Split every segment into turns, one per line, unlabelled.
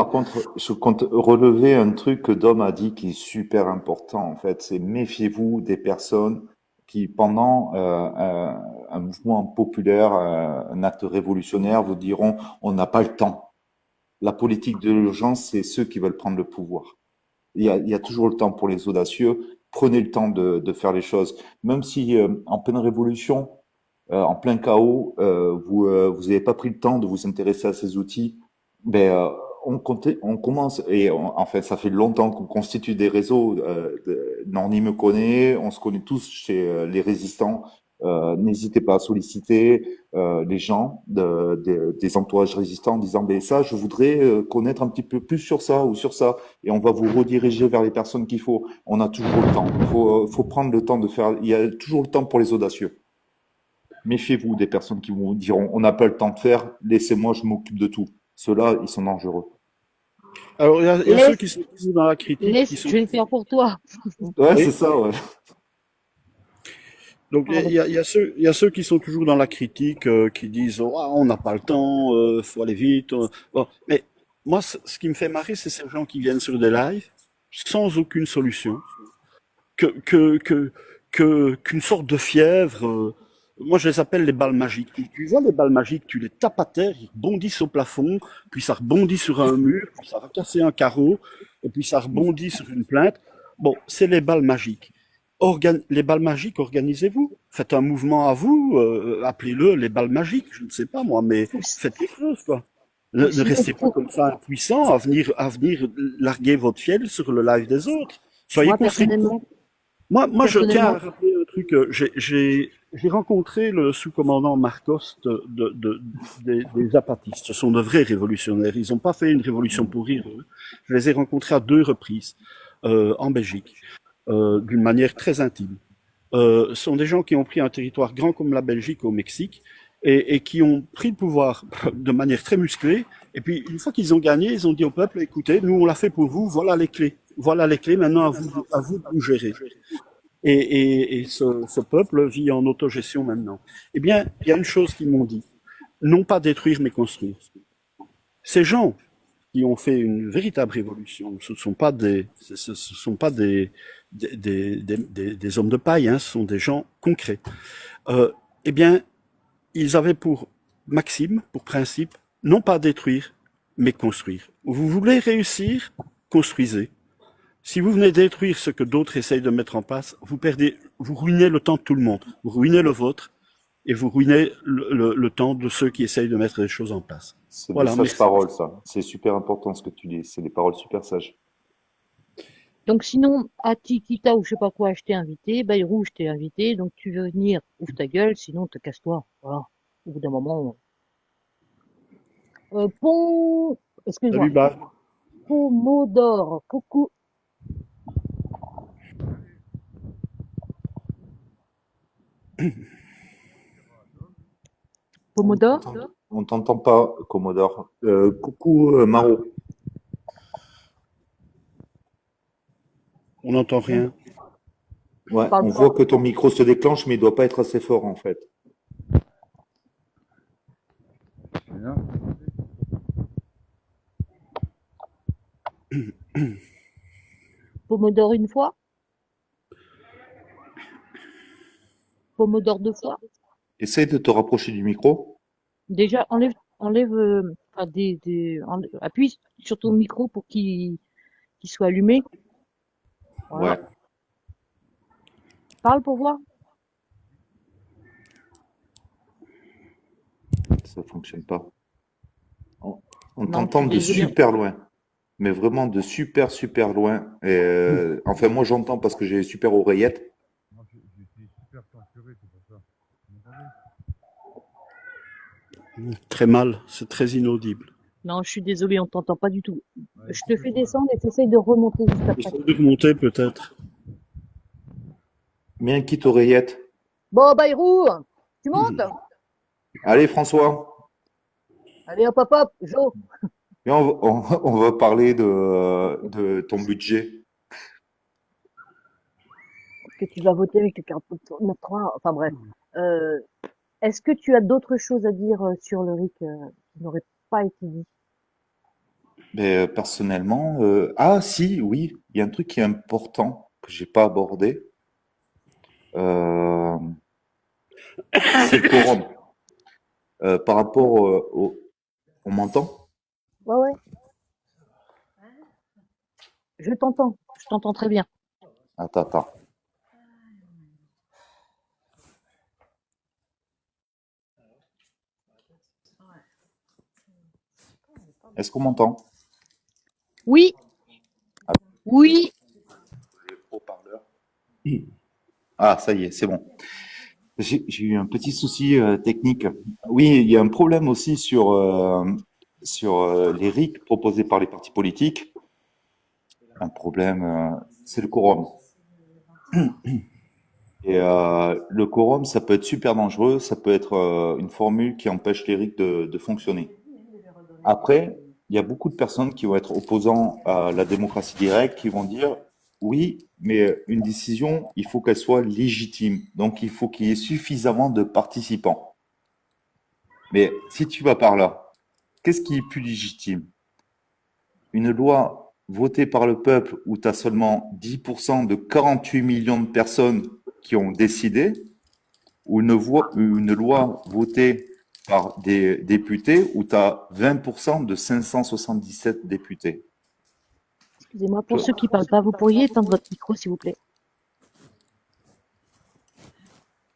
par contre, je compte relever un truc que Dom a dit qui est super important, en fait, c'est méfiez-vous des personnes qui, pendant un mouvement populaire, un acte révolutionnaire, vous diront on n'a pas le temps. La politique de l'urgence, c'est ceux qui veulent prendre le pouvoir. Il y a toujours le temps pour les audacieux. Prenez le temps de faire les choses. Même si en pleine révolution, en plein chaos, vous avez pas pris le temps de vous intéresser à ces outils, ben on commence enfin ça fait longtemps qu'on constitue des réseaux. Norny me connaît, on se connaît tous chez les résistants. N'hésitez pas à solliciter les gens des entourages résistants en disant ben ça je voudrais connaître un petit peu plus sur ça ou sur ça et on va vous rediriger vers les personnes qu'il faut. On a toujours le temps. Il faut prendre le temps de faire. Il y a toujours le temps pour les audacieux. Méfiez-vous des personnes qui vous diront on n'a pas le temps de faire, laissez-moi, je m'occupe de tout. Ceux-là, ils sont dangereux.
Alors, il y a ceux qui
Laisse,
sont toujours dans la critique, qui
laisse,
sont
je vais le faire pour toi.
Ouais, c'est
oui.
ça, ouais.
Donc
Pardon.
il y a ceux qui sont toujours dans la critique, qui disent oh, ah, on n'a pas le temps, faut aller vite. Bon, mais moi, ce qui me fait marrer, c'est ces gens qui viennent sur des lives sans aucune solution, que que que qu'une sorte de fièvre. Moi, je les appelle les balles magiques. Tu vois les balles magiques, tu les tapes à terre, ils rebondissent au plafond, puis ça rebondit sur un mur, puis ça va casser un carreau, et puis ça rebondit sur une plainte. Bon, c'est les balles magiques. Les balles magiques, organisez-vous. Faites un mouvement à vous, appelez-le les balles magiques, je ne sais pas moi, mais
Ou,
faites quelque chose, quoi.
ou
Ne
sinon,
restez pas comme ça impuissant à venir larguer votre fiel sur le live des autres. Soyez
moi,
constructifs. Moi, je tiens à
personnellement,
rappeler un truc. J'ai rencontré le sous-commandant Marcos des apatistes. Ce sont de vrais révolutionnaires. Ils n'ont pas fait une révolution pour rire. Eux. Je les ai rencontrés à 2 reprises en Belgique, d'une manière très intime. Ce sont des gens qui ont pris un territoire grand comme la Belgique au Mexique et qui ont pris le pouvoir de manière très musclée. Et puis, une fois qu'ils ont gagné, ils ont dit au peuple, écoutez, nous, on l'a fait pour vous, voilà les clés. Voilà les clés, maintenant à vous de vous gérer. Et ce peuple vit en autogestion maintenant. Eh bien, il y a une chose qu'ils m'ont dit. Non pas détruire, mais construire. Ces gens qui ont fait une véritable révolution, ce ne sont pas ce sont pas des hommes de paille, hein, ce sont des gens concrets. Eh bien, ils avaient pour maxime, pour principe, non pas détruire, mais construire. Vous voulez réussir, construisez. Si vous venez détruire ce que d'autres essayent de mettre en place, vous ruinez le temps de tout le monde. Vous ruinez le vôtre et vous ruinez le temps de ceux qui essayent de mettre les choses en place.
C'est des
Voilà,
sages
merci.
paroles, ça. C'est super important ce que tu dis. C'est des paroles super sages.
donc sinon, à Tikita ou je sais pas quoi, je t'ai invité, Bayrou, je t'ai invité, donc tu veux venir, ouvre ta gueule, sinon te casse-toi. Voilà. Au bout d'un moment, Pont,
Salut,
excuse-moi,
Bas.
Pomodore, coucou, Pomodore,
On t'entend pas, Commodore. Coucou, Maro.
On n'entend rien.
Ouais,
parle
on voit
fort.
que ton micro se déclenche, mais il doit pas être assez fort, en fait.
Pomodore une fois, Pomodore deux fois.
Essaye de te rapprocher du micro.
Déjà, enlève, enfin, appuie sur ton micro pour qu'il soit allumé. Voilà.
Ouais,
Parle pour voir.
ça fonctionne pas. On, on
Non, je
t'entend
suis
de
désolée.
super loin. Mais vraiment de super, super loin. Et, enfin, moi, j'entends parce que j'ai des super oreillettes.
Très mal, c'est très inaudible.
Non, je suis désolée, on t'entend pas du tout. Je te fais descendre et t'essayes de remonter juste après.
Essaye de remonter peut-être.
Mets un kit oreillette.
Bon, Bayrou, tu montes?
Allez, François.
Allez, hop, hop, hop, Jo.
Viens, on va parler de ton budget.
Est-ce que tu vas voter avec le 49.3? Enfin bref. Euh, Est-ce que tu as d'autres choses à dire sur le RIC qui n'auraient pas été dit?
Mais personnellement, ah si, oui, il y a un truc qui est important que j'ai pas abordé, euh, c'est le quorum. Par rapport on m'entend?
Ouais, ouais, je t'entends très bien.
Attends, attends. Est-ce qu'on m'entend?
Oui, oui,
Haut-parleur. Ah, ça y est, c'est bon. J'ai eu un petit souci technique. Oui, il y a un problème aussi sur les RIC proposés par les partis politiques. Un problème, c'est le quorum. Et le quorum, ça peut être super dangereux, ça peut être une formule qui empêche les RIC de fonctionner. Après, il y a beaucoup de personnes qui vont être opposants à la démocratie directe, qui vont dire oui, mais une décision, il faut qu'elle soit légitime. Donc, il faut qu'il y ait suffisamment de participants. Mais si tu vas par là, qu'est-ce qui est plus légitime? Une loi votée par le peuple où tu as seulement 10% de 48 millions de personnes qui ont décidé, ou une loi votée par des députés où tu as 20% de 577 députés.
excusez-moi,
Tu
pour
vois,
ceux qui parlent pas, vous pourriez éteindre votre micro, s'il vous plaît.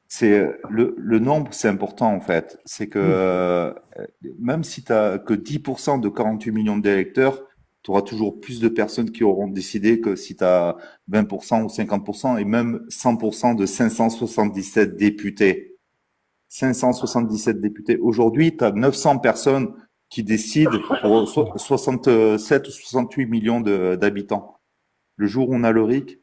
c'est le nombre, c'est important en fait. C'est que même si tu as que 10% de 48 millions d'électeurs, tu auras toujours plus de personnes qui auront décidé que si tu as 20% ou 50% et même 100% de 577 députés. 577 députés. Aujourd'hui, tu as 900 personnes qui décident pour 67 ou 68 millions d'habitants. Le jour où on a le RIC,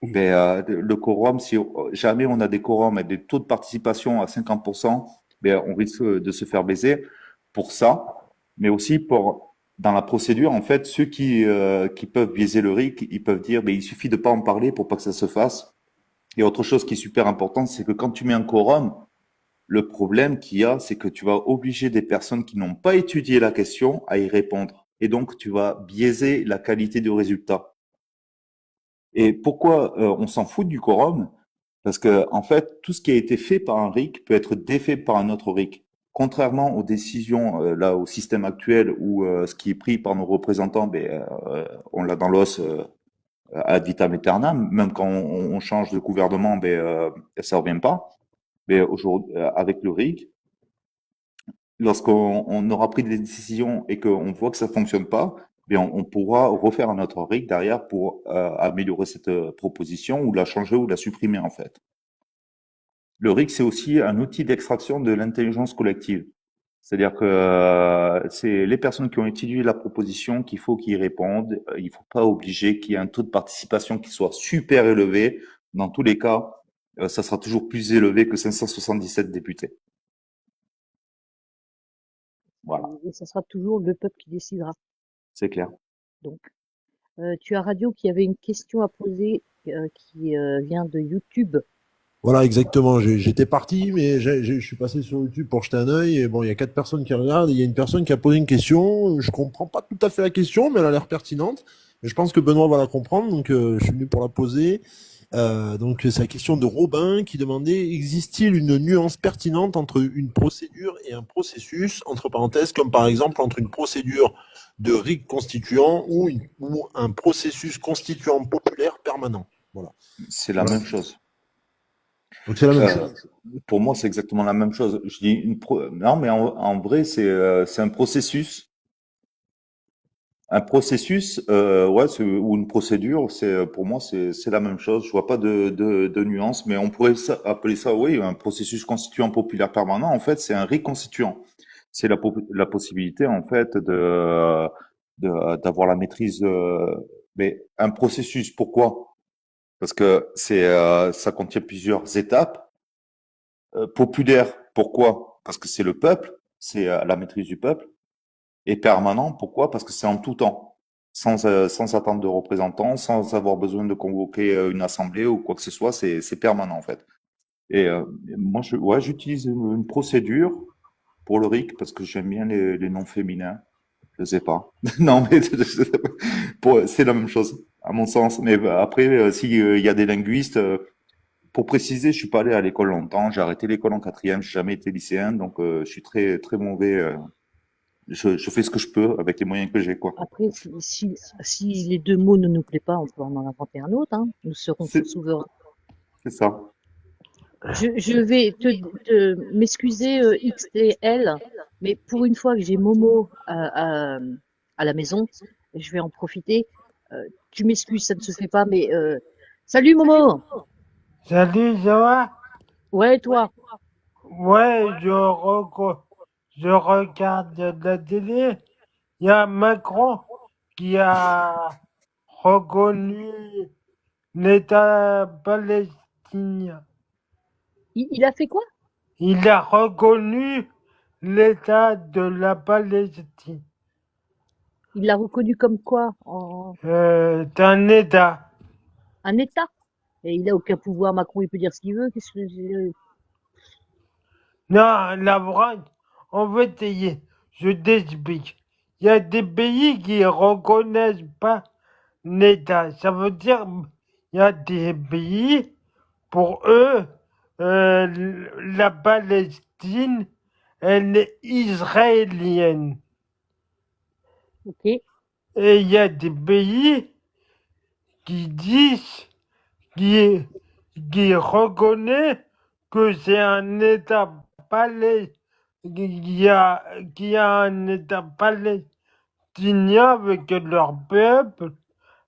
ben, le quorum, si jamais on a des quorums et des taux de participation à 50%, ben, on risque de se faire baiser pour ça, mais aussi pour dans la procédure, en fait, ceux qui peuvent biaiser le RIC, ils peuvent dire, ben, il suffit de pas en parler pour pas que ça se fasse. Et autre chose qui est super importante, c'est que quand tu mets un quorum, le problème qu'il y a, c'est que tu vas obliger des personnes qui n'ont pas étudié la question à y répondre. Et donc, tu vas biaiser la qualité du résultat. Et pourquoi on s'en fout du quorum? Parce que, en fait, tout ce qui a été fait par un RIC peut être défait par un autre RIC. Contrairement aux décisions, là, au système actuel où ce qui est pris par nos représentants, ben, on l'a dans l'os ad vitam aeternam. Même quand on change de gouvernement, ben, ça revient pas. Mais aujourd'hui, avec le RIC, lorsqu'on aura pris des décisions et qu'on voit que ça fonctionne pas, bien on pourra refaire un autre RIC derrière pour améliorer cette proposition ou la changer ou la supprimer en fait. Le RIC, c'est aussi un outil d'extraction de l'intelligence collective. C'est-à-dire que c'est les personnes qui ont étudié la proposition qu'il faut qu'ils répondent. Il faut pas obliger qu'il y ait un taux de participation qui soit super élevé. Dans tous les cas, ça sera toujours plus élevé que 577 députés. Voilà,
Et ça sera toujours le peuple qui décidera.
c'est clair.
Donc, tu as Radio qui avait une question à poser qui vient de YouTube.
Voilà, exactement. J'étais parti, mais je suis passé sur YouTube pour jeter un œil. Et bon, il y a 4 personnes qui regardent. Il y a une personne qui a posé une question. Je comprends pas tout à fait la question, mais elle a l'air pertinente. Mais je pense que Benoît va la comprendre, donc je suis venu pour la poser. Donc c'est la question de Robin qui demandait existe-t-il une nuance pertinente entre une procédure et un processus, entre parenthèses, comme par exemple entre une procédure de RIC constituant ou un processus constituant populaire permanent. Voilà.
C'est la
Voilà.
même chose.
Donc c'est la même
Euh,
chose.
pour moi, c'est exactement la même chose. Je dis non, mais en vrai, c'est un processus. Un processus, ouais, ou une procédure, pour moi, c'est la même chose. Je vois pas de nuance, mais on pourrait appeler ça, oui, un processus constituant populaire permanent. En fait, c'est un reconstituant. C'est la possibilité, en fait, d'avoir la maîtrise. Mais un processus, pourquoi? Parce que ça contient plusieurs étapes. Populaire, pourquoi? Parce que c'est le peuple, c'est la maîtrise du peuple. Et permanent, pourquoi? Parce que c'est en tout temps, sans attendre de représentants, sans avoir besoin de convoquer une assemblée ou quoi que ce soit, c'est permanent en fait. Et moi, j'utilise une procédure pour le RIC parce que j'aime bien les noms féminins. Je sais pas. Non, mais c'est la même chose, à mon sens. Mais après, si il y a des linguistes, pour préciser, je suis pas allé à l'école longtemps. J'ai arrêté l'école en quatrième. J'ai jamais été lycéen, donc je suis très très mauvais. Je fais ce que je peux avec les moyens que j'ai, quoi.
Après, si les deux mots ne nous plaisent pas, on peut en inventer un autre, hein. Nous serons
C'est
souverains.
c'est ça.
Je vais m'excuser, X et L, mais pour une fois que j'ai Momo à la maison, je vais en profiter. Tu m'excuses, ça ne se fait pas, mais salut Momo!
Salut, ça va?
Ouais, toi?
Ouais, je regarde la télé. Il y a Macron qui a reconnu l'État palestinien.
Il a fait quoi?
Il a reconnu l'État de la Palestine.
Il l'a reconnu comme quoi?
C'est un État.
Un État? Et il a aucun pouvoir, Macron, il peut dire ce qu'il veut. Qu'est-ce que
Non, la vraie, en fait, je t'explique. Il y a des pays qui reconnaissent pas l'État. Ça veut dire, il y a des pays, pour eux, la Palestine, elle est israélienne.
Ok.
Et il y a des pays qui disent, qui, qui reconnaissent que c'est un État palestinien, qui a un État palestinien avec leur peuple,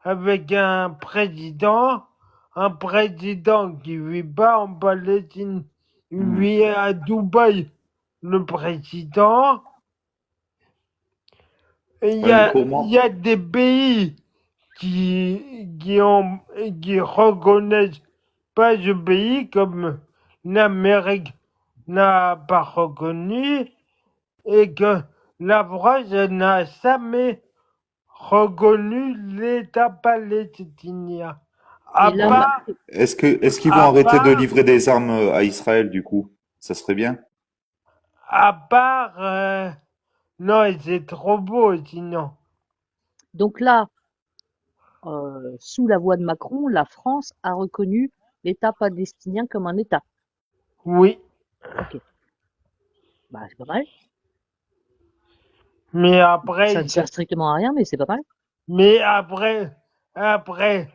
avec un président qui vit pas en Palestine, il
Hmm.
vit à Dubaï, le président. Et
Comment?
il y a des pays qui reconnaissent pas ce pays, comme l'Amérique n'a pas reconnu, et que la France n'a jamais reconnu l'État palestinien. À
Et là,
part,
Est-ce qu'ils vont
à
arrêter de
part,
livrer des armes à Israël du coup? Ça serait bien.
à part, non, c'est trop beau sinon.
donc là, sous la voix de Macron, la France a reconnu l'État palestinien comme un État.
Oui,
Ok. Bah, c'est pas mal.
mais
Ça
après,
ne sert strictement à rien, mais c'est pas mal.
mais après, après,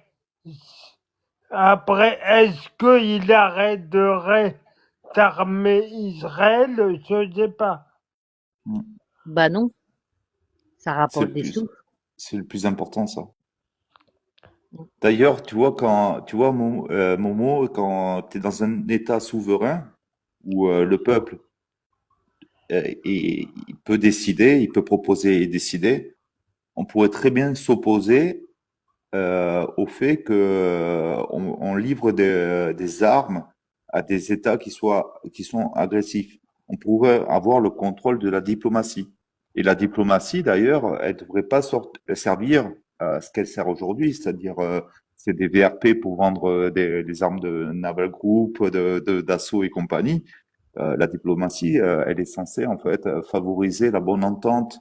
est-ce qu'il arrêterait d'armer Israël? Je sais pas.
Hmm.
Bah non, ça
C'est
rapporte
le
des
plus,
sous.
c'est le plus important, ça. D'ailleurs, tu vois, Momo, quand tu es dans un État souverain où le peuple il peut décider, il peut proposer et décider, on pourrait très bien s'opposer au fait que on livre des armes à des États qui sont agressifs. On pourrait avoir le contrôle de la diplomatie. Et la diplomatie, d'ailleurs, elle devrait pas servir à ce qu'elle sert aujourd'hui, c'est-à-dire c'est des VRP pour vendre des armes de naval group, d'assaut et compagnie. La diplomatie, elle est censée en fait favoriser la bonne entente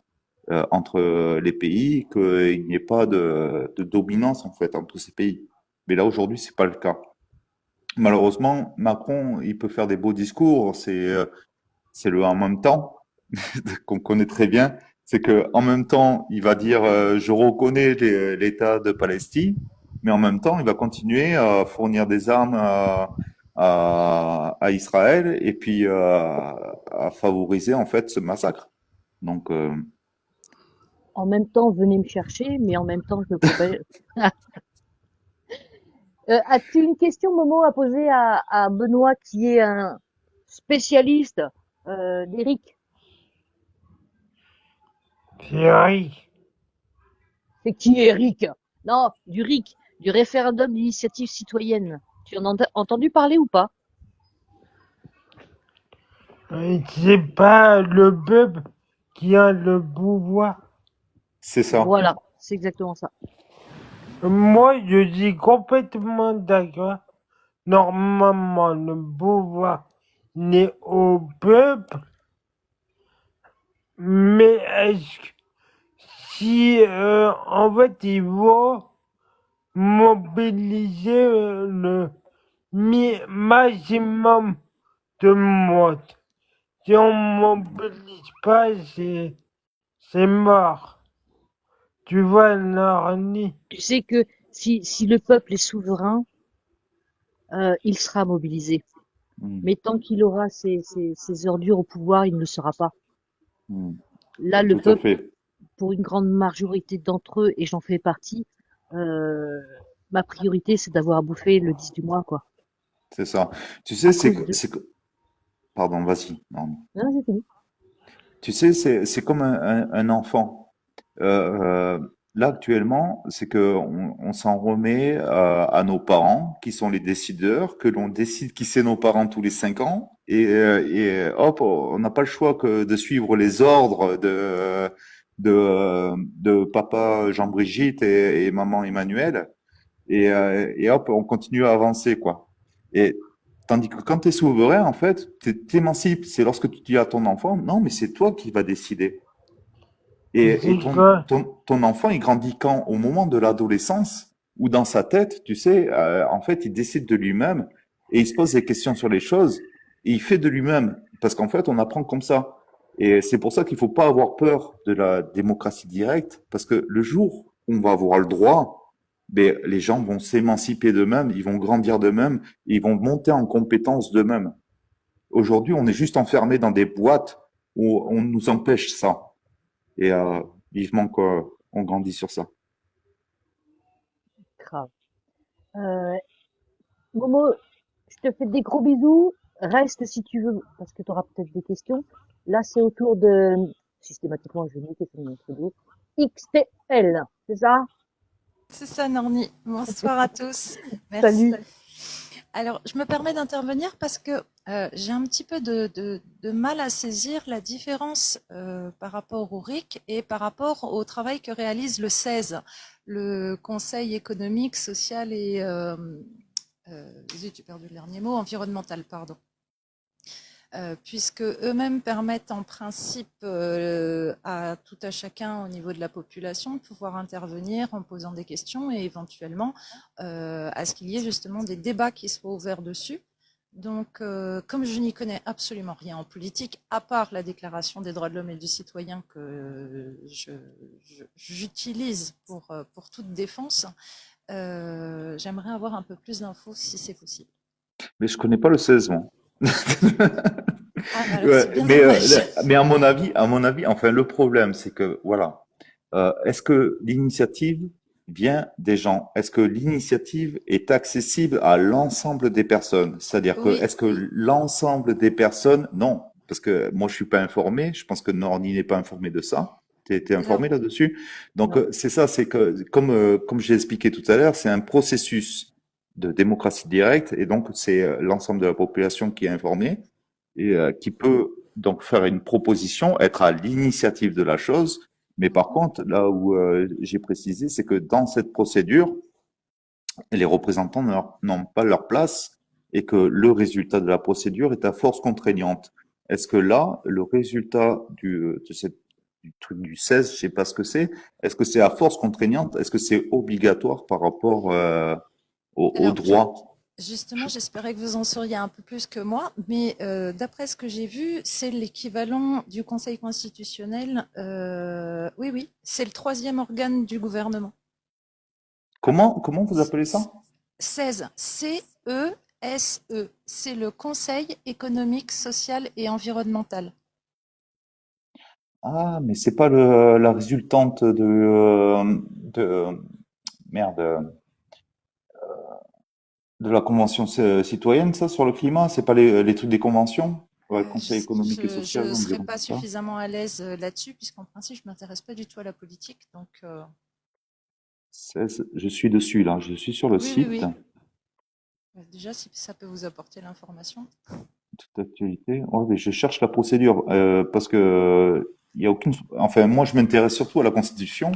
entre les pays, qu'il n'y ait pas de dominance en fait entre ces pays. Mais là aujourd'hui, c'est pas le cas. Malheureusement, Macron, il peut faire des beaux discours, c'est le en même temps qu'on connaît très bien. C'est que en même temps, il va dire je reconnais l'État de Palestine, mais en même temps, il va continuer à fournir des armes à Israël et puis à favoriser en fait ce massacre. Donc
En même temps, venez me chercher, mais en même temps, je ne peux pas. As-tu une question, Momo, à poser à Benoît, qui est un spécialiste d'Eric?
Thierry,
C'est qui Eric? Non, du RIC, du référendum d'initiative citoyenne. Tu en as entendu parler ou pas?
c'est pas le peuple qui a le pouvoir.
c'est ça.
Voilà, c'est exactement ça.
Moi, je suis complètement d'accord. Normalement, le pouvoir n'est au peuple, mais est-ce que si en fait ils vont mobiliser le maximum de monde. Si on mobilise pas, c'est mort. Tu vois, Narni.
Tu sais que si le peuple est souverain, il sera mobilisé.
Mm,
Mais tant qu'il aura ces ordures au pouvoir, il ne le sera pas.
mm.
Là, le
Tout à
peuple,
fait.
pour une grande majorité d'entre eux, et j'en fais partie, euh, ma priorité, c'est d'avoir à bouffer le 10 du mois, quoi.
C'est ça. Tu
À
sais,
cause de...
pardon, vas-y. Non.
Non, j'ai fini.
Tu sais, c'est comme un enfant. Là, actuellement, c'est que on s'en remet à nos parents, qui sont les décideurs, que l'on décide qui c'est nos parents tous les 5 ans, et hop, on n'a pas le choix que de suivre les ordres de papa Jean-Brigitte et maman Emmanuel, et hop, on continue à avancer, quoi. Et tandis que quand tu es souverain, en fait, t'émancipes. C'est lorsque tu dis à ton enfant, non, mais c'est toi qui vas décider. Et
C'est ça.
ton enfant, il grandit quand? Au moment de l'adolescence, ou dans sa tête, tu sais, en fait, il décide de lui-même et il se pose des questions sur les choses et il fait de lui-même. Parce qu'en fait, on apprend comme ça. Et c'est pour ça qu'il faut pas avoir peur de la démocratie directe, parce que le jour où on va avoir le droit, ben, les gens vont s'émanciper d'eux-mêmes, ils vont grandir d'eux-mêmes, ils vont monter en compétences d'eux-mêmes. Aujourd'hui, on est juste enfermé dans des boîtes où on nous empêche ça. Et vivement qu'on grandit sur ça.
Grave. Euh, Momo, je te fais des gros bisous. Reste si tu veux, parce que tu auras peut-être des questions. Là, c'est au tour de, systématiquement, je vais niquer sur mon pseudo, XTL, c'est ça?
C'est ça, Norni. Bonsoir à tous. Merci.
Salut.
Alors, je me permets d'intervenir parce que j'ai un petit peu de mal à saisir la différence par rapport au RIC et par rapport au travail que réalise le 16, le Conseil économique, social et j'ai perdu le dernier mot, environnemental, pardon. Puisque eux-mêmes permettent en principe à tout à chacun au niveau de la population de pouvoir intervenir en posant des questions et éventuellement à ce qu'il y ait justement des débats qui soient ouverts dessus. Donc, comme je n'y connais absolument rien en politique, à part la Déclaration des droits de l'homme et du citoyen que j'utilise pour toute défense, j'aimerais avoir un peu plus d'infos si c'est possible.
Mais je connais pas le 16, moi.
Ah, alors
Ouais,
c'est bien dommage.
mais à mon avis, enfin, le problème, c'est que, voilà, est-ce que l'initiative vient des gens? Est-ce que l'initiative est accessible à l'ensemble des personnes? C'est-à-dire que,
Oui,
est-ce que l'ensemble des personnes, non, parce que moi, je suis pas informé, je pense que Norni n'est pas informé de ça. T'es
non.
informé là-dessus? Donc,
Non.
c'est ça, c'est que, comme j'ai expliqué tout à l'heure, c'est un processus de démocratie directe, et donc, c'est l'ensemble de la population qui est informée et qui peut donc faire une proposition, être à l'initiative de la chose. Mais par contre, là où j'ai précisé, c'est que dans cette procédure, les représentants n'ont pas leur place et que le résultat de la procédure est à force contraignante. Est-ce que là, le résultat du truc du 16, je sais pas ce que c'est, est-ce que c'est à force contraignante? Est-ce que c'est obligatoire par rapport au
Alors,
droit?
justement, j'espérais que vous en sauriez un peu plus que moi, mais d'après ce que j'ai vu, c'est l'équivalent du Conseil constitutionnel. Oui, oui, c'est le troisième organe du gouvernement.
Comment vous appelez ça?
16, C-E-S-E. C'est le Conseil économique, social et environnemental.
Ah, mais c'est pas la résultante merde, de la convention citoyenne, ça, sur le climat? C'est pas les trucs des conventions? Ouais, Conseil économique et
Je
social,
ne
on
serais
dirait
pas
comme ça.
suffisamment à l'aise là-dessus, puisqu'en principe, je m'intéresse pas du tout à la politique. Donc,
Je suis dessus, là. Je suis sur le
oui, oui,
site.
oui. Déjà, si ça peut vous apporter l'information.
Toute actualité. Ouais, mais je cherche la procédure, parce que il y a aucune. Enfin, moi, je m'intéresse surtout à la Constitution.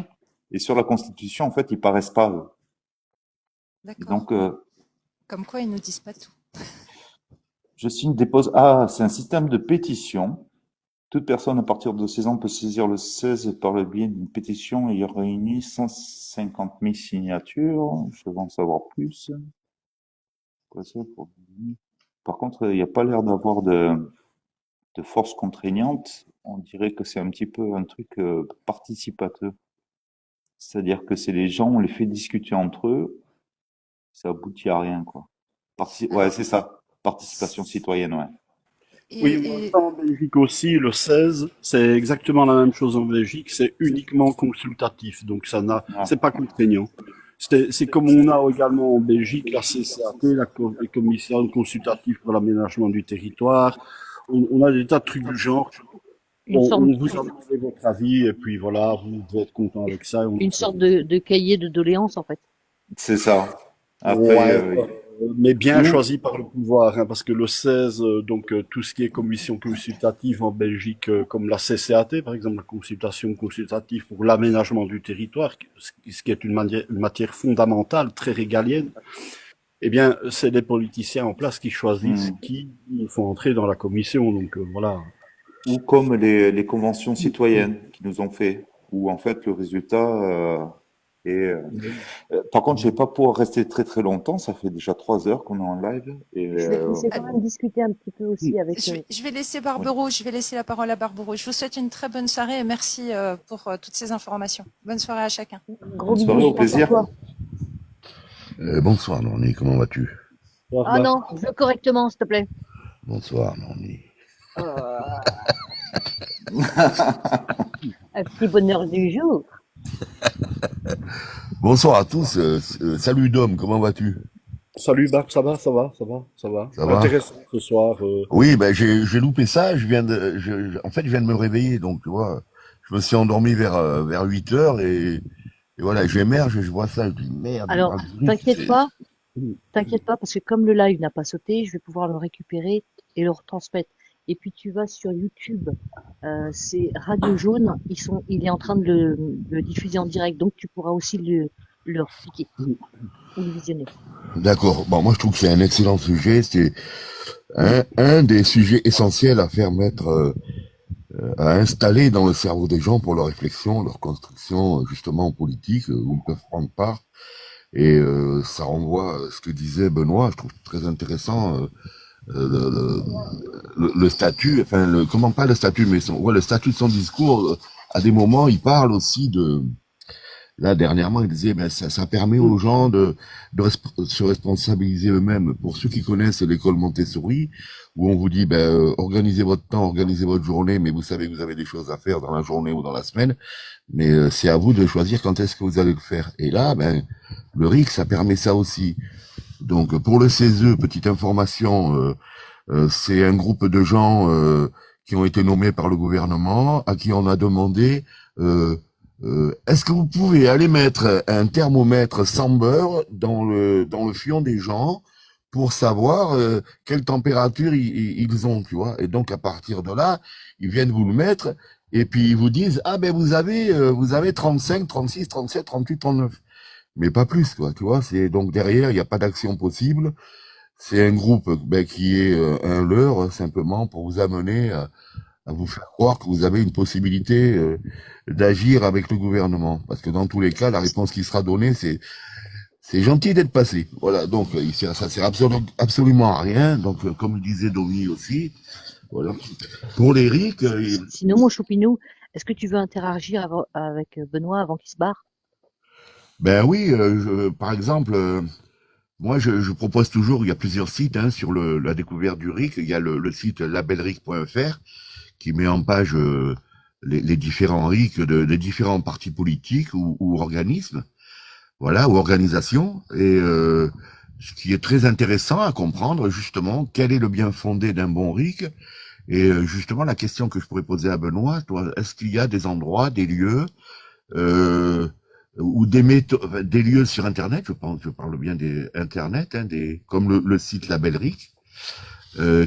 Et sur la Constitution, en fait, ils paraissent pas, eux. Et
D'accord.
donc,
Comme quoi, ils nous disent pas tout.
je signe, dépose. Ah, c'est un système de pétition. Toute personne à partir de 16 ans peut saisir le 16 par le biais d'une pétition ayant réuni 150 000 signatures. Je veux en savoir plus. Quoi ça pour... Par contre, il n'y a pas l'air d'avoir de force contraignante. On dirait que c'est un petit peu un truc participateur. C'est-à-dire que c'est les gens, on les fait discuter entre eux, ça aboutit à rien, quoi. Ouais,
Alors,
c'est ça. Participation citoyenne, ouais.
Oui, on a
et
ça en Belgique aussi, le 16, c'est exactement la même chose en Belgique, c'est uniquement consultatif, donc
Ah,
c'est pas contraignant. C'est comme on a également en Belgique la CCAT, la Commission consultative pour l'aménagement du territoire. On a des tas de trucs du genre.
Une sorte,
On vous a demandé votre avis et puis voilà, vous devez être content avec ça. Et on
une
le fait.
sorte de cahier de doléances, en fait.
c'est ça. Après,
Ouais, mais bien
nous,
choisi par le pouvoir, hein, parce que le 16, tout ce qui est commission consultative en Belgique, comme la CCAT, par exemple, la consultation consultative pour l'aménagement du territoire, ce qui est une matière fondamentale, très régalienne, eh bien, c'est les politiciens en place qui choisissent
hmm,
qui il faut entrer dans la commission. Donc voilà.
ou comme les conventions citoyennes qui nous ont fait, où en fait le résultat est. Par contre, je vais pas pouvoir rester très très longtemps. Ça fait déjà 3 heures qu'on est en live et
Je vais te laisser
ah,
quand même discuter un petit peu aussi avec
je vais laisser
ouais.
Barbero, je vais laisser la parole à Barbero. Je vous souhaite une très bonne soirée et merci pour toutes ces informations. Bonne soirée à chacun.
gros
Bonne soirée,
bisous,
au
je pense à
plaisir.
toi.
Bonsoir Norni, comment vas-tu?
Ah non, veux correctement, s'il te plaît.
Bonsoir Norni.
Euh, un petit bonheur du jour.
Bonsoir à tous, salut Dom, comment vas-tu?
Salut Bart, ça va, ça va, ça va, ça va.
Ça va?
Intéressant ce soir.
Oui, ben j'ai loupé ça, en fait je viens de me réveiller, donc tu vois, je me suis endormi vers 8 heures et voilà, j'émerge et je vois ça, je dis merde,
Alors,
Marguerite,
t'inquiète pas, parce que comme le live n'a pas sauté, je vais pouvoir le récupérer et le retransmettre. Et puis tu vas sur YouTube, c'est Radio Jaune, il est en train de le diffuser en direct, donc tu pourras aussi le cliquer ou le visionner.
D'accord, bon moi je trouve que c'est un excellent sujet, c'est un des sujets essentiels à faire mettre, à installer dans le cerveau des gens pour leur réflexion, leur construction justement politique, où ils peuvent prendre part. Et ça renvoie à ce que disait Benoît, je trouve très intéressant, le statut, enfin comment pas le statut, mais le statut de son discours, à des moments il parle aussi de, là dernièrement il disait ça permet aux gens de se responsabiliser eux-mêmes. Pour ceux qui connaissent l'école Montessori, où on vous dit organisez votre temps, organisez votre journée, mais vous savez que vous avez des choses à faire dans la journée ou dans la semaine, mais c'est à vous de choisir quand est-ce que vous allez le faire. Et là, le RIC, ça permet ça aussi. Donc pour le CESE, petite information, c'est un groupe de gens qui ont été nommés par le gouvernement, à qui on a demandé est-ce que vous pouvez aller mettre un thermomètre sans beurre dans le fion des gens pour savoir quelle température ils ont, tu vois. Et donc à partir de là, ils viennent vous le mettre et puis ils vous disent vous avez 35, 36, 37, 38, 39. Mais pas plus, quoi, tu vois. C'est donc derrière, il n'y a pas d'action possible. C'est un groupe qui est un leurre, simplement pour vous amener à vous faire croire que vous avez une possibilité d'agir avec le gouvernement. Parce que dans tous les cas, la réponse qui sera donnée, c'est gentil d'être passé. Voilà, donc ça sert absolument à rien. Donc comme le disait Domi aussi, voilà. Pour les RIC,
Sinon, mon choupinou, est-ce que tu veux interagir avec Benoît avant qu'il se barre?
ben oui, par exemple, moi je propose toujours, il y a plusieurs sites sur la découverte du RIC. Il y a le site labelric.fr qui met en page les différents RIC des différents partis politiques ou organismes, voilà, ou organisations, et ce qui est très intéressant à comprendre justement quel est le bien fondé d'un bon RIC. Et justement la question que je pourrais poser à Benoît, toi, est-ce qu'il y a des endroits, des lieux ou des lieux sur Internet, je parle bien des Internet, comme le site Labelric,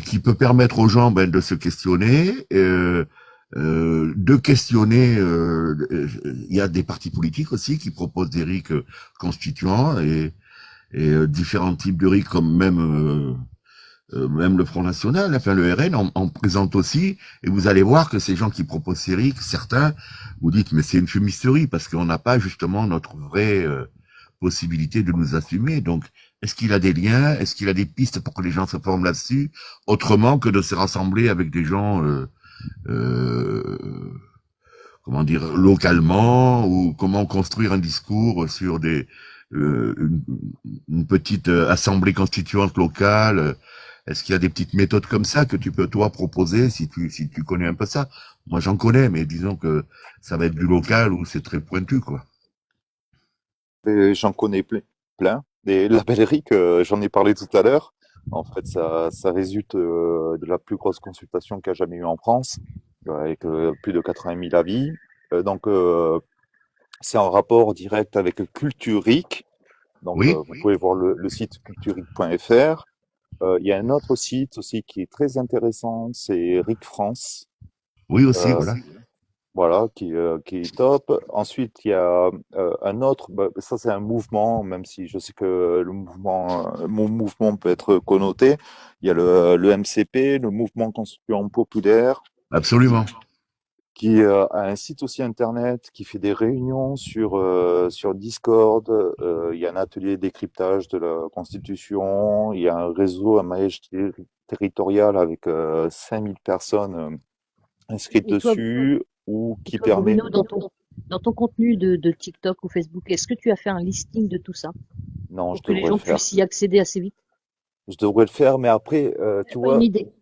qui peut permettre aux gens de se questionner, de questionner. Il y a des partis politiques aussi qui proposent des RIC constituants et différents types de RIC, comme même même le Front National, enfin le RN en présente aussi, et vous allez voir que ces gens qui proposent ces RIC, certains, vous dites mais c'est une fumisterie parce qu'on n'a pas justement notre vraie possibilité de nous assumer. Donc, est-ce qu'il a des liens, est-ce qu'il a des pistes pour que les gens se forment là-dessus, autrement que de se rassembler avec des gens, euh, comment dire, localement, ou comment construire un discours sur euh, une, une petite assemblée constituante locale. Est-ce qu'il y a des petites méthodes comme ça que tu peux toi proposer si tu connais un peu ça? Moi j'en connais, mais disons que ça va être du local où c'est très pointu, quoi.
Et j'en connais plein. Et la Belric, j'en ai parlé tout à l'heure. En fait, ça résulte de la plus grosse consultation qu'il y a jamais eu en France, avec plus de 80 000 avis. Donc, c'est en rapport direct avec Culturic. Donc,
Oui,
vous pouvez voir le site culturic.fr. Il y a un autre site aussi qui est très intéressant, c'est Ric France.
oui aussi,
Euh,
voilà.
Voilà, qui est top. Ensuite, il y a un autre, bah, ça c'est un mouvement, même si je sais que le mouvement, mon mouvement peut être connoté. Il y a le MCP, le Mouvement Constituant Populaire, qui,
Absolument.
qui a un site aussi internet, qui fait des réunions sur Discord. Il y a un atelier de décryptage de la Constitution. Il y a un réseau, un maillage territorial avec 5000 personnes inscrites
Et toi,
dessus ou
et
qui
toi,
permet.
Bruno, dans ton contenu de TikTok ou Facebook, est-ce que tu as fait un listing de tout ça
Non,
pour
je
que les
devrais le
gens
faire.
puissent y accéder assez vite?
Je devrais le faire, mais après,
C'est
tu
pas une
vois,
idée.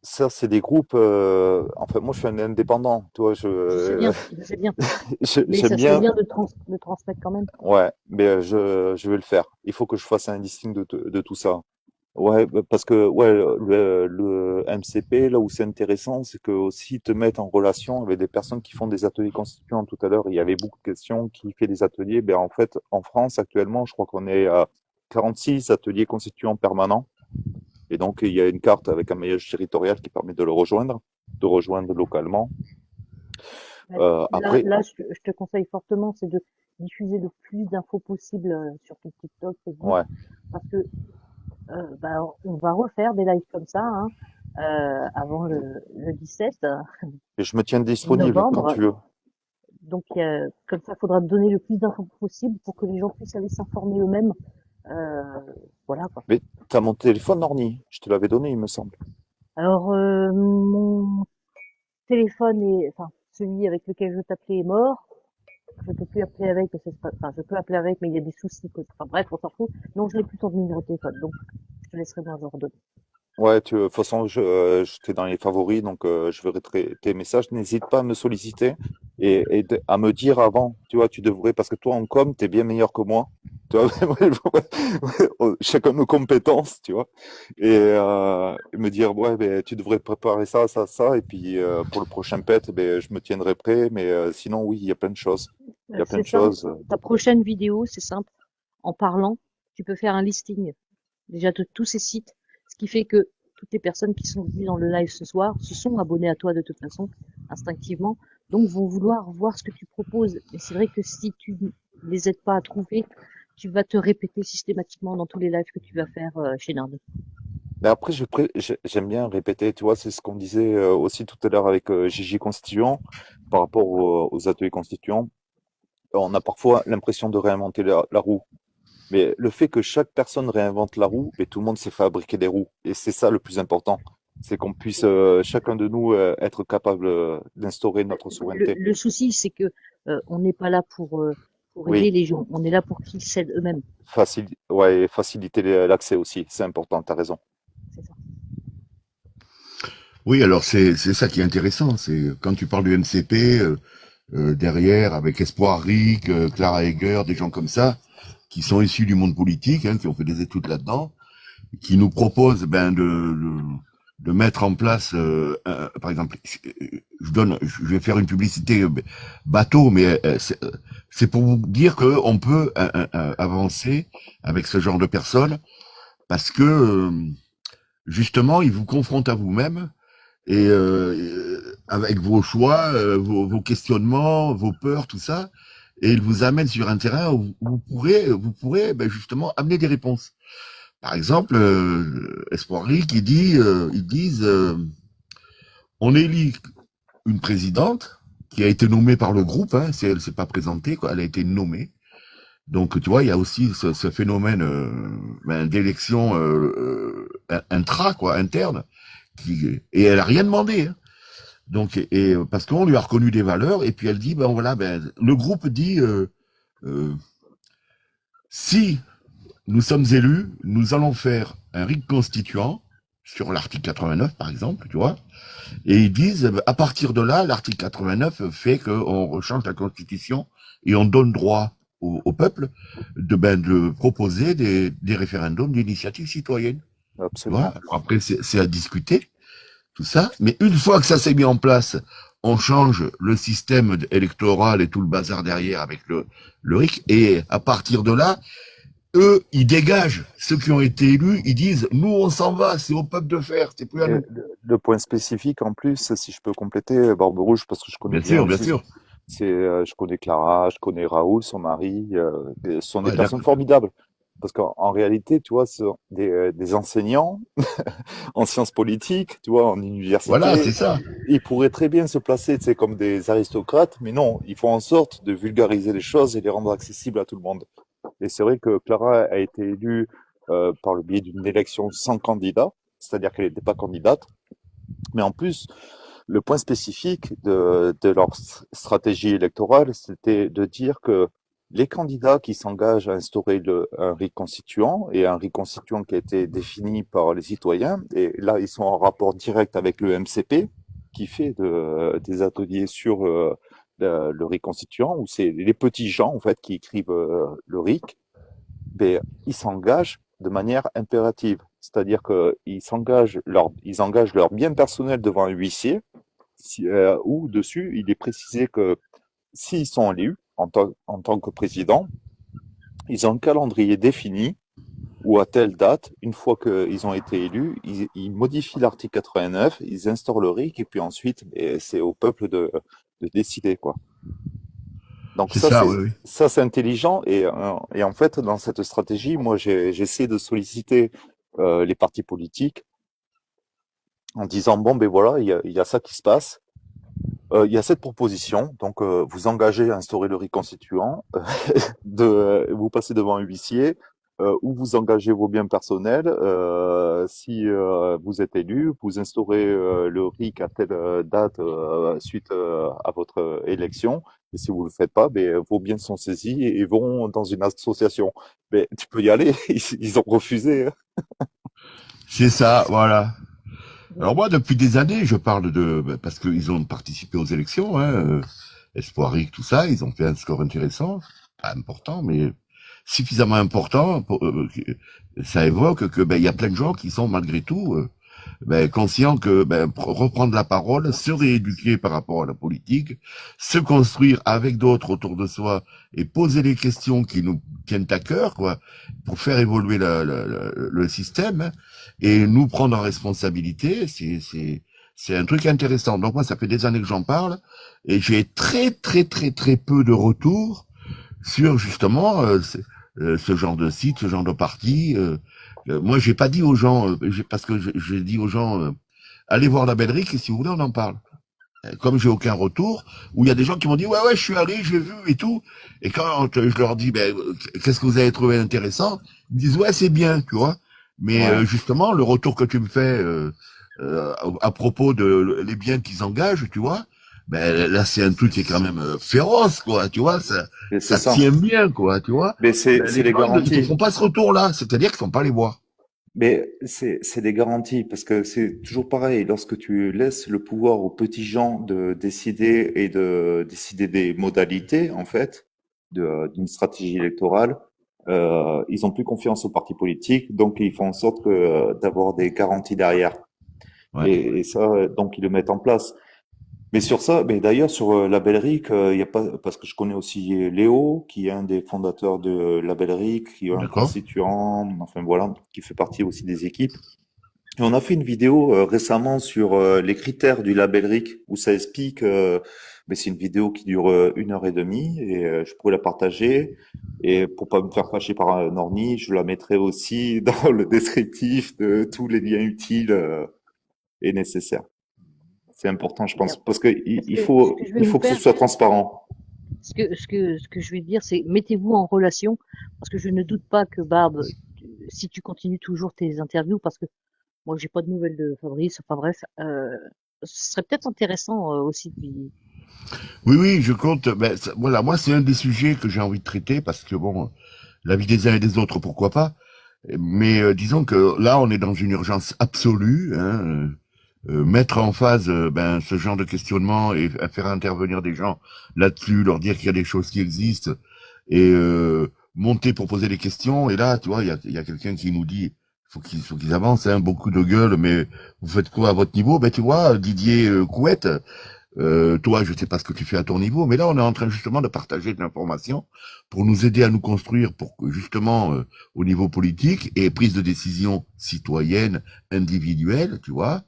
ça, c'est des groupes. En fait, moi, je suis un indépendant. Tu vois,
Je sais bien, mais
j'aime
ça serait
bien.
bien de transmettre quand même.
Ouais, mais je vais le faire. Il faut que je fasse un listing de tout ça. Ouais, bah, parce que ouais, le MCP, là où c'est intéressant, c'est que aussi ils te mettent en relation avec des personnes qui font des ateliers constituants. Tout à l'heure, il y avait beaucoup de questions. Qui fait des ateliers? Ben, en fait, en France, actuellement, je crois qu'on est à 46 ateliers constituants permanents. Et donc, il y a une carte avec un maillage territorial qui permet de rejoindre localement.
Ouais.
Après,
Je te conseille fortement, c'est de diffuser le plus d'infos possible sur ton TikTok, Facebook,
ouais,
parce que bah, on va refaire des lives comme ça hein, avant le 17
et je me tiens disponible quand
novembre.
tu veux.
Donc, comme ça, il faudra donner le plus d'infos possible pour que les gens puissent aller s'informer eux-mêmes. Euh, voilà quoi.
Mais t'as mon téléphone, Orny. Je te l'avais donné, il me semble.
Alors, mon téléphone est, enfin, celui avec lequel je t'appelais est mort. Je peux plus appeler avec, parce que enfin, je peux appeler avec, mais il y a des soucis. Enfin, bref, on s'en fout. Non, je n'ai plus ton numéro de téléphone, donc je te laisserai moi le redonner.
Ouais, de toute façon, je t'ai dans les favoris, donc je verrai tes messages. N'hésite pas à me solliciter à me dire avant. Tu vois, tu devrais, parce que toi, en com, t'es bien meilleur que moi. Tu vois, chacun nos compétences, tu vois. Et me dire, ouais, ben, tu devrais préparer ça, ça, ça. Et puis, pour le prochain pet, ben, je me tiendrai prêt. Mais sinon, oui, il y a plein de choses. Il y a plein
C'est
de
simple.
choses.
Ta prochaine vidéo, c'est simple. En parlant, tu peux faire un listing déjà de tous ces sites, ce qui fait que toutes les personnes qui sont venues dans le live ce soir se sont abonnées à toi de toute façon, instinctivement, donc vont vouloir voir ce que tu proposes. Et c'est vrai que si tu ne les aides pas à trouver, tu vas te répéter systématiquement dans tous les lives que tu vas faire chez Nerd.
Mais après, j'aime bien répéter, tu vois, c'est ce qu'on disait aussi tout à l'heure avec Gigi Constituant par rapport aux ateliers constituants. On a parfois l'impression de réinventer la roue. Mais le fait que chaque personne réinvente la roue, et tout le monde sait fabriquer des roues. Et c'est ça le plus important. C'est qu'on puisse, chacun de nous, être capable d'instaurer notre souveraineté.
Le souci, c'est que on n'est pas là pour aider
Oui,
les gens, on est là pour qu'ils s'aident eux-mêmes.
ouais, faciliter l'accès aussi, c'est important, t'as raison.
C'est ça.
Oui, alors c'est ça qui est intéressant. C'est quand tu parles du MCP derrière avec Espoir Ric, Clara Heger, des gens comme ça qui sont issus du monde politique, hein, qui ont fait des études là-dedans, qui nous proposent de mettre en place, par exemple, je vais faire une publicité bateau, mais c'est pour vous dire que on peut avancer avec ce genre de personnes parce que justement, ils vous confrontent à vous-même et avec vos choix, vos questionnements, vos peurs, tout ça, et ils vous amènent sur un terrain où vous pourrez ben, justement amener des réponses. Par exemple, Espoir Ric, ils disent, on élit une présidente qui a été nommée par le groupe, hein, elle s'est pas présentée, quoi, elle a été nommée. Donc, tu vois, il y a aussi ce phénomène d'élection intra, quoi, interne, et elle a rien demandé. Hein. Donc, parce qu'on lui a reconnu des valeurs, et puis elle dit, ben voilà, ben le groupe dit, euh, si nous sommes élus, nous allons faire un RIC constituant sur l'article 89, par exemple, tu vois. Et ils disent, à partir de là, l'article 89 fait qu'on rechange la Constitution et on donne droit au peuple de proposer des référendums d'initiative citoyenne. Tu
Absolument.
vois. Après, c'est à discuter, tout ça. Mais une fois que ça s'est mis en place, on change le système électoral et tout le bazar derrière avec le RIC. Et à partir de là, eux, ils dégagent. Ceux qui ont été élus, ils disent, nous, on s'en va, c'est au peuple de faire, c'est plus à
Et
nous.
le point spécifique en plus, si je peux compléter, Barbe Rouge, parce que je connais
Bien
bien
sûr, bien
aussi,
sûr.
c'est, je connais Clara, je connais Raoul, son mari, ce sont des
Ouais,
personnes
d'accord.
formidables. Parce qu'en réalité, tu vois, ce sont des enseignants en sciences politiques, tu vois, en
Voilà,
université.
c'est ça.
Ils pourraient très bien se placer, tu sais, comme des aristocrates, mais non, ils font en sorte de vulgariser les choses et les rendre accessibles à tout le monde. Et c'est vrai que Clara a été élue par le biais d'une élection sans candidat, c'est-à-dire qu'elle n'était pas candidate. Mais en plus, le point spécifique de leur stratégie électorale, c'était de dire que les candidats qui s'engagent à instaurer un RIC constituant, et un RIC constituant qui a été défini par les citoyens, et là, ils sont en rapport direct avec le MCP, qui fait des ateliers sur le RIC constituant, où c'est les petits gens, en fait, qui écrivent le RIC, ben, ils s'engagent de manière impérative. C'est-à-dire ils engagent leur bien personnel devant un huissier, où dessus, il est précisé que s'ils sont élus en tant que président, ils ont un calendrier défini où à telle date, une fois qu'ils ont été élus, ils modifient l'article 89, ils instaurent le RIC et puis ensuite, c'est au peuple de décider, quoi. Donc
C'est ça, oui, oui.
ça c'est intelligent et en fait dans cette stratégie, moi j'essaie de solliciter les partis politiques en disant bon ben voilà il y a ça qui se passe. Il y a cette proposition, donc vous engagez à instaurer le riz constituant, vous passez devant un huissier, ou vous engagez vos biens personnels. Si vous êtes élu, vous instaurez le RIC à telle date suite à votre élection. Et si vous le faites pas, ben, vos biens sont saisis et vont dans une association. Mais tu peux y aller, ils ont refusé. Hein.
C'est ça, voilà. Alors moi, depuis des années, je parle parce qu'ils ont participé aux élections, hein, Espoir Ric, tout ça, ils ont fait un score intéressant, pas important, mais suffisamment important ça évoque que il y a plein de gens qui sont malgré tout conscients que reprendre la parole, se rééduquer par rapport à la politique, se construire avec d'autres autour de soi et poser les questions qui nous tiennent à cœur, quoi, pour faire évoluer le système hein, et nous prendre en responsabilité, c'est un truc intéressant. Donc moi, ça fait des années que j'en parle et j'ai très très très très peu de retours sur justement ce genre de site, ce genre de parti. Moi, j'ai pas dit aux gens, parce que j'ai dit aux gens, allez voir la Belrique et si vous voulez, on en parle. Comme j'ai aucun retour, où il y a des gens qui m'ont dit ouais je suis allé, j'ai vu et tout. Et quand je leur dis qu'est-ce que vous avez trouvé intéressant, ils me disent ouais c'est bien, tu vois. Mais
Ouais.
justement le retour que tu me fais à propos de les biens qu'ils engagent, tu vois, là c'est un truc qui est quand même féroce quoi, tu vois,
Et c'est
ça
ça.
tient bien quoi, tu vois.
Mais c'est
Les
les
gens ils te
garanties.
font pas ce retour là, c'est-à-dire qu'ils sont pas les voir.
Mais c'est des garanties parce que c'est toujours pareil. Lorsque tu laisses le pouvoir aux petits gens de décider et de décider des modalités, en fait, d'une stratégie électorale, ils ont plus confiance aux partis politiques, donc ils font en sorte d'avoir des garanties derrière.
Ouais,
Et ça, donc ils le mettent en place. Mais sur ça, mais d'ailleurs sur la Belric, il y a pas parce que je connais aussi Léo, qui est un des fondateurs de la Belric, qui est un
d'accord.
constituant, enfin voilà, qui fait partie aussi des équipes. Et on a fait une vidéo récemment sur les critères du label RIC où ça explique, mais c'est une vidéo qui dure 1 heure et demie et je pourrais la partager. Et pour pas me faire fâcher par un orni, je la mettrai aussi dans le descriptif de tous les liens utiles et nécessaires. C'est important, je pense,
Bien.
parce que
Parce
il
que ce
faut,
que je vais
il
vous
faut que ce
faire,
soit transparent.
ce que je vais dire, c'est mettez-vous en relation, parce que je ne doute pas que Barbe, si tu continues toujours tes interviews, parce que moi j'ai pas de nouvelles de Fabrice, enfin bref, ce serait peut-être intéressant aussi de lui.
Oui, oui, je compte. Ben, voilà, moi, c'est un des sujets que j'ai envie de traiter parce que bon, la vie des uns et des autres, pourquoi pas. Mais disons que là, on est dans une urgence absolue. Hein, mettre en phase ben, ce genre de questionnement et faire intervenir des gens là-dessus, leur dire qu'il y a des choses qui existent et monter pour poser des questions. Et là, tu vois, il y a quelqu'un qui nous dit, faut qu'ils avancent, hein, beaucoup de gueule, mais vous faites quoi à votre niveau? Ben tu vois, Didier Couette, toi, je sais pas ce que tu fais à ton niveau, mais là, on est en train justement de partager de l'information pour nous aider à nous construire, pour que justement, au niveau politique et prise de décision citoyenne, individuelle, tu vois,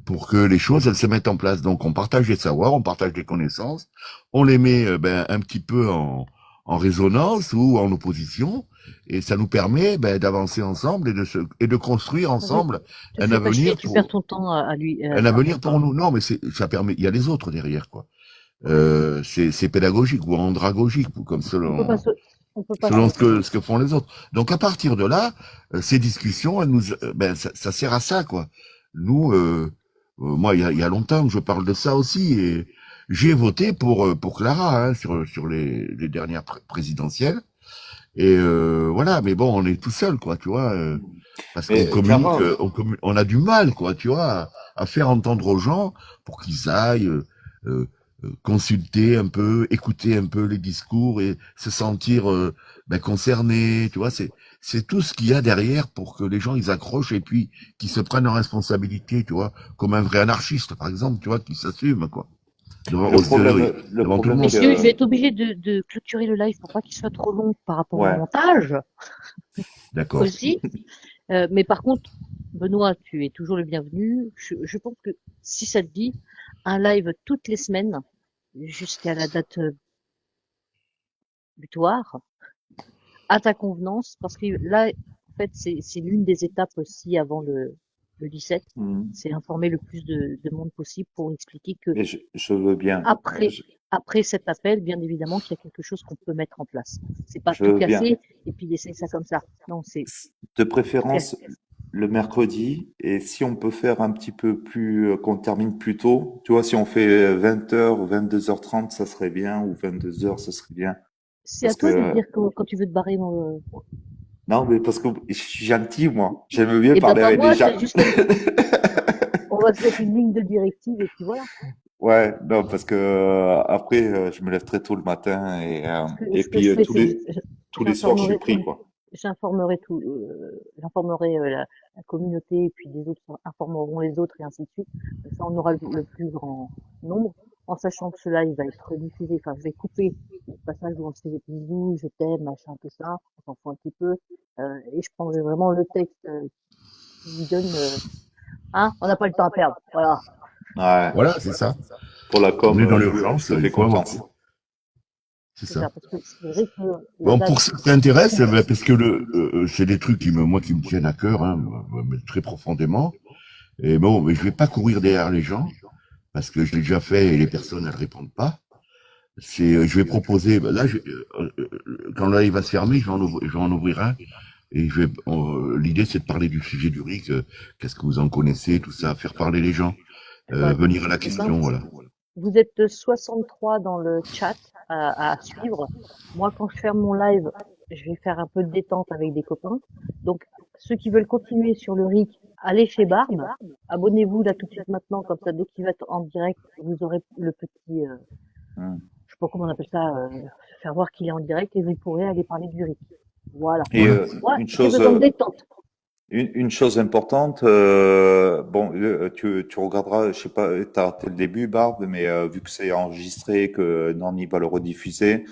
pour que les choses elles se mettent en place. Donc on partage des savoirs, on partage des connaissances, on les met ben, un petit peu en résonance ou en opposition, et ça nous permet ben, d'avancer ensemble et de construire
Arrête,
ensemble
te
un
fais pas chier,
avenir
tu perds
pour
ton temps à lui,
un avenir pour nous. Non, mais ça permet. Il y a les autres derrière quoi. C'est pédagogique ou andragogique ou comme
on peut pas
selon
se, on peut pas
selon
se,
ce que font les autres. Donc à partir de là, ces discussions, elles nous, ben ça sert à ça quoi. Nous, moi il y a longtemps que je parle de ça aussi et j'ai voté pour Clara hein, sur les dernières présidentielles et voilà. Mais bon, on est tout seul quoi, tu vois, parce qu'on
Mais
communique,
Clara,
on a du mal quoi, tu vois, à faire entendre aux gens pour qu'ils aillent. Euh, consulter un peu, écouter un peu les discours et se sentir ben, concernés, tu vois, c'est tout ce qu'il y a derrière pour que les gens ils accrochent et puis qu'ils se prennent en responsabilité, tu vois, comme un vrai anarchiste par exemple, tu vois, qui s'assume quoi,
le le
devant tout le
problème
monde.
messieurs, je vais
que,
être obligé de clôturer le live pour pas qu'il soit trop long par rapport au
ouais,
montage
D'accord.
aussi. Mais par contre, Benoît, tu es toujours le bienvenu. Je pense que si ça te dit, un live toutes les semaines jusqu'à la date butoir, à ta convenance, parce que là, en fait, c'est l'une des étapes aussi avant le 17,
hmm,
c'est informer le plus de monde possible pour expliquer que
mais je veux bien,
après,
je,
après cet appel, bien évidemment qu'il y a quelque chose qu'on peut mettre en place. C'est pas
je
tout
veux bien.
casser et puis laisser ça comme ça. Non,
De
faut
préférence
casser.
le mercredi, et si on peut faire un petit peu plus, qu'on termine plus tôt, tu vois, si on fait 20 h ou 22 h 30 ça serait bien, ou 22 h ça serait bien.
C'est à
Parce
toi de
que,
dire quand tu veux te barrer.
non, mais parce que je suis gentil, moi. J'aime bien
Et ben
parler
pas
avec les
moi,
gens.
c'est juste que on va se mettre une ligne de directive et puis voilà.
Ouais, non, parce que après, je me lève très tôt le matin et
Ce que
puis
je fais, c'est que
tous les soirs, je suis pris, quoi.
j'informerai la communauté et puis les autres informeront les autres et ainsi de suite. Comme ça, on aura le plus grand nombre, en sachant que cela, il va être diffusé. Enfin, je vais couper le passage où on se fait des bisous, je t'aime, machin, tout ça. On s'en fout un petit peu. Et je prendrai vraiment le texte qui lui donne, hein, on n'a pas le temps à perdre. Voilà.
Ouais,
Voilà, c'est ça.
pour la
On est
com,
dans
je
l'urgence,
te
il
fais
faut
confiance.
avancer. C'est
C'est ça,
ça.
parce que c'est vrai que la
Bon,
date,
pour ce qui t'intéresse, ben, parce que c'est des trucs moi, qui me tiennent à cœur, hein, mais très profondément. Et bon, mais je vais pas courir derrière les gens parce que je l'ai déjà fait et les personnes elles répondent pas. Je vais proposer. Ben là, quand là il va se fermer, je vais en ouvrir un. Et l'idée c'est de parler du sujet du RIC. Qu'est-ce que vous en connaissez, tout ça, faire parler les gens,
eh ben,
venir à la
eh ben,
question, voilà.
vous êtes 63 dans le chat à suivre. Moi, quand je ferme mon live, je vais faire un peu de détente avec des copains. Donc, ceux qui veulent continuer sur le RIC, allez chez Barbe. Abonnez-vous là tout de suite maintenant, comme ça, dès qu'il va être en direct, vous aurez le petit,
Hmm.
je sais pas comment on appelle ça, faire voir qu'il est en direct et vous pourrez aller parler du RIC. Voilà.
Et
Voilà.
Moi,
une
j'ai
chose,
besoin de détente.
une chose importante, bon, tu regarderas, je sais pas, t'as raté le début, Barbe, mais vu que c'est enregistré, que Norny va le rediffuser,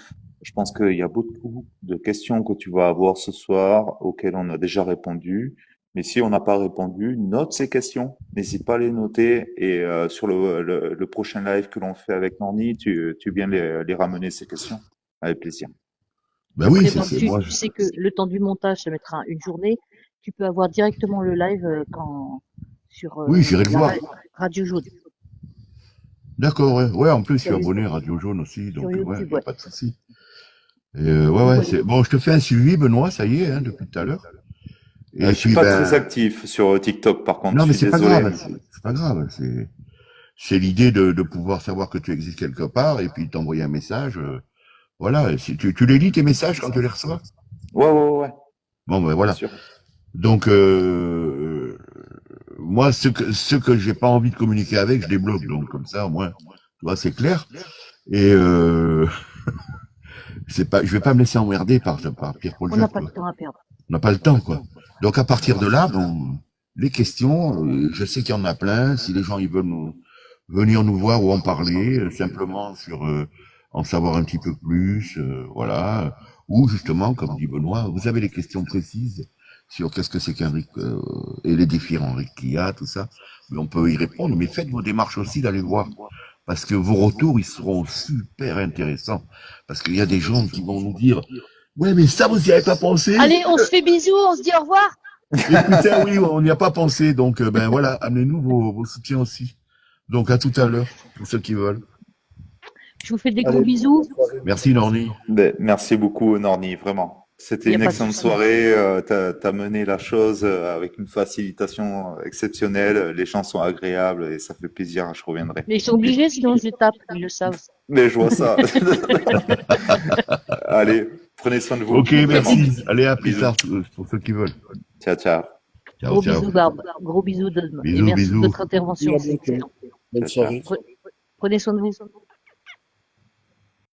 je pense qu'il y a beaucoup de questions que tu vas avoir ce soir auxquelles on a déjà répondu. Mais si on n'a pas répondu, note ces questions. N'hésite pas à les noter. Et sur le prochain live que l'on fait avec Norni, tu viens les ramener ces questions. Avec plaisir.
Ben oui,
Après, bon,
c'est moi.
tu sais que le temps du montage, ça mettra une journée. Tu peux avoir directement le live sur
Oui, j'irai le
la
voir.
Radio Jaune
D'accord, ouais. Ouais, en plus, je suis
sur,
abonné à Radio Jaune aussi,
sur
donc ouais,
YouTube.
y a
Ouais.
pas de souci. Et ouais, c'est bon. Je te fais un suivi, Benoît. Ça y est, hein, depuis tout à l'heure. Et
Je suis
puis
pas très
ben,
actif sur TikTok, par contre.
non, mais
Je suis
c'est pas
désolé.
grave. C'est pas grave. C'est l'idée de pouvoir savoir que tu existes quelque part et puis t'envoyer un message. Voilà. Si tu les lis tes messages quand tu les reçois.
Ouais.
Bon, ben
Bien
voilà.
sûr.
Donc moi, ceux que j'ai pas envie de communiquer avec, je les bloque. Donc comme ça, au moins, tu vois, c'est clair. Et c'est pas, je vais pas me laisser emmerder par Pierre-Paul
On n'a
Jacques,
pas
quoi.
de temps à perdre.
On n'a pas le temps, quoi. Donc à partir de là, bon, les questions, je sais qu'il y en a plein. Si les gens ils veulent venir nous voir ou en parler, simplement sur en savoir un petit peu plus, voilà. Ou justement, comme dit Benoît, vous avez des questions précises sur qu'est-ce que c'est qu'un RIC et les différents RIC qu'il y a, tout ça. Mais on peut y répondre. Mais faites vos démarches aussi d'aller voir. Parce que vos retours, ils seront super intéressants. Parce qu'il y a des gens qui vont nous dire, ouais, mais ça, vous n'y avez pas pensé.
Allez, on se fait bisous, on se dit au revoir.
Et putain, oui, on n'y a pas pensé. Donc, ben voilà, amenez-nous vos soutiens aussi. Donc, à tout à l'heure, pour ceux qui veulent.
Je vous fais des gros
Allez,
bisous.
Merci, Norni.
Ben, merci beaucoup, Norni, vraiment. C'était
Y a
une
pas de
excellente
souci.
soirée. T'as mené la chose avec une facilitation exceptionnelle. Les gens sont agréables et ça fait plaisir. Je reviendrai.
Mais ils sont obligés, sinon je les tape, ils le savent.
Mais je vois ça. Allez, prenez soin de vous.
Ok,
Vraiment.
merci. Allez, à plus
Bisous.
tard pour ceux qui veulent.
Ciao.
Ciao,
Gros
ciao.
bisous, Barbe. Gros bisous, Dom. Et
Bisous,
merci de
bisous.
votre intervention,
à
c'est
bientôt.
excellent.
Bonne
Ciao.
soirée.
Prenez soin de vous.